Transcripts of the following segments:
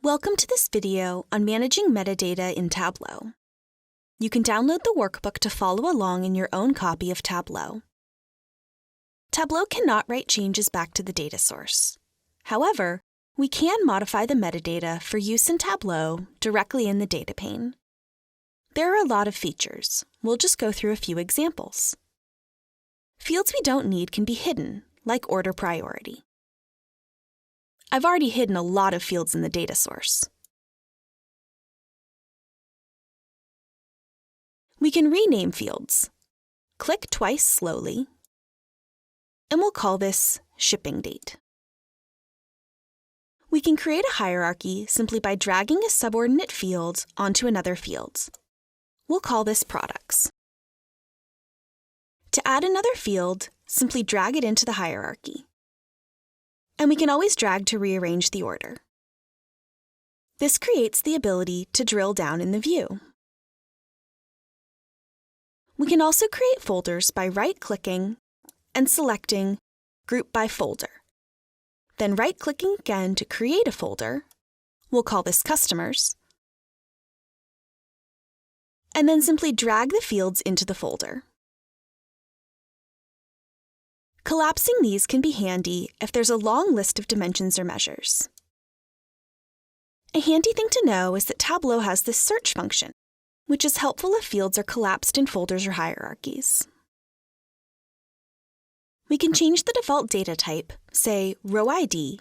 Welcome to this video on managing metadata in Tableau. You can download the workbook to follow along in your own copy of Tableau. Tableau cannot write changes back to the data source. However, we can modify the metadata for use in Tableau directly in the data pane. There are a lot of features. We'll just go through a few examples. Fields we don't need can be hidden, like order priority. I've already hidden a lot of fields in the data source. We can rename fields. Click twice slowly, and we'll call this shipping date. We can create a hierarchy simply by dragging a subordinate field onto another field. We'll call this products. To add another field, simply drag it into the hierarchy. And we can always drag to rearrange the order. This creates the ability to drill down in the view. We can also create folders by right-clicking and selecting Group by Folder. Then right-clicking again to create a folder. We'll call this Customers. And then simply drag the fields into the folder. Collapsing these can be handy if there's a long list of dimensions or measures. A handy thing to know is that Tableau has this search function, which is helpful if fields are collapsed in folders or hierarchies. We can change the default data type, say row ID,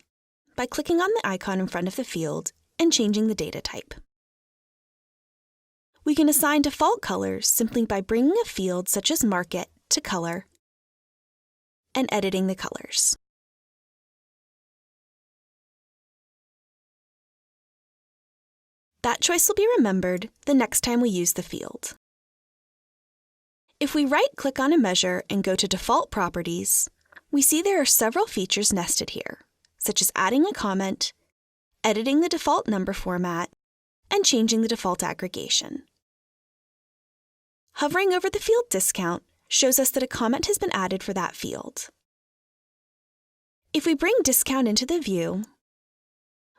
by clicking on the icon in front of the field and changing the data type. We can assign default colors simply by bringing a field such as Market to Color and editing the colors. That choice will be remembered the next time we use the field. If we right-click on a measure and go to Default Properties, we see there are several features nested here, such as adding a comment, editing the default number format, and changing the default aggregation. Hovering over the field discount shows us that a comment has been added for that field. If we bring discount into the view,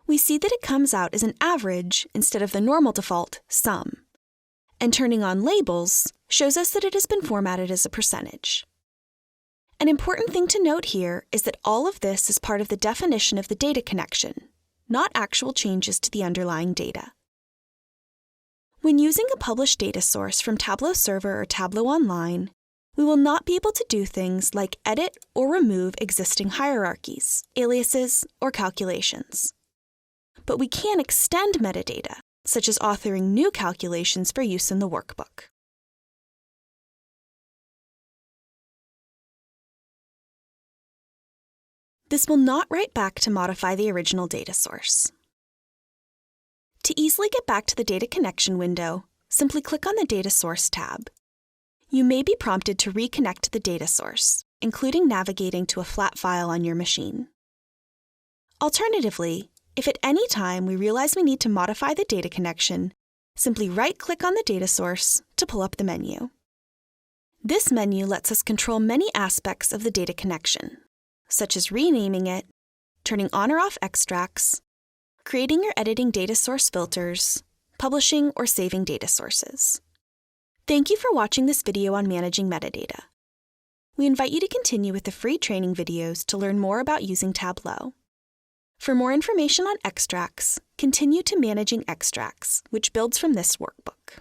we see that it comes out as an average instead of the normal default sum, and turning on labels shows us that it has been formatted as a percentage. An important thing to note here is that all of this is part of the definition of the data connection, not actual changes to the underlying data. When using a published data source from Tableau Server or Tableau Online, we will not be able to do things like edit or remove existing hierarchies, aliases, or calculations. But we can extend metadata, such as authoring new calculations for use in the workbook. This will not write back to modify the original data source. To easily get back to the Data Connection window, simply click on the Data Source tab. You may be prompted to reconnect to the data source, including navigating to a flat file on your machine. Alternatively, if at any time we realize we need to modify the data connection, simply right-click on the data source to pull up the menu. This menu lets us control many aspects of the data connection, such as renaming it, turning on or off extracts, creating or editing data source filters, publishing or saving data sources. Thank you for watching this video on managing metadata. We invite you to continue with the free training videos to learn more about using Tableau. For more information on extracts, continue to Managing Extracts, which builds from this workbook.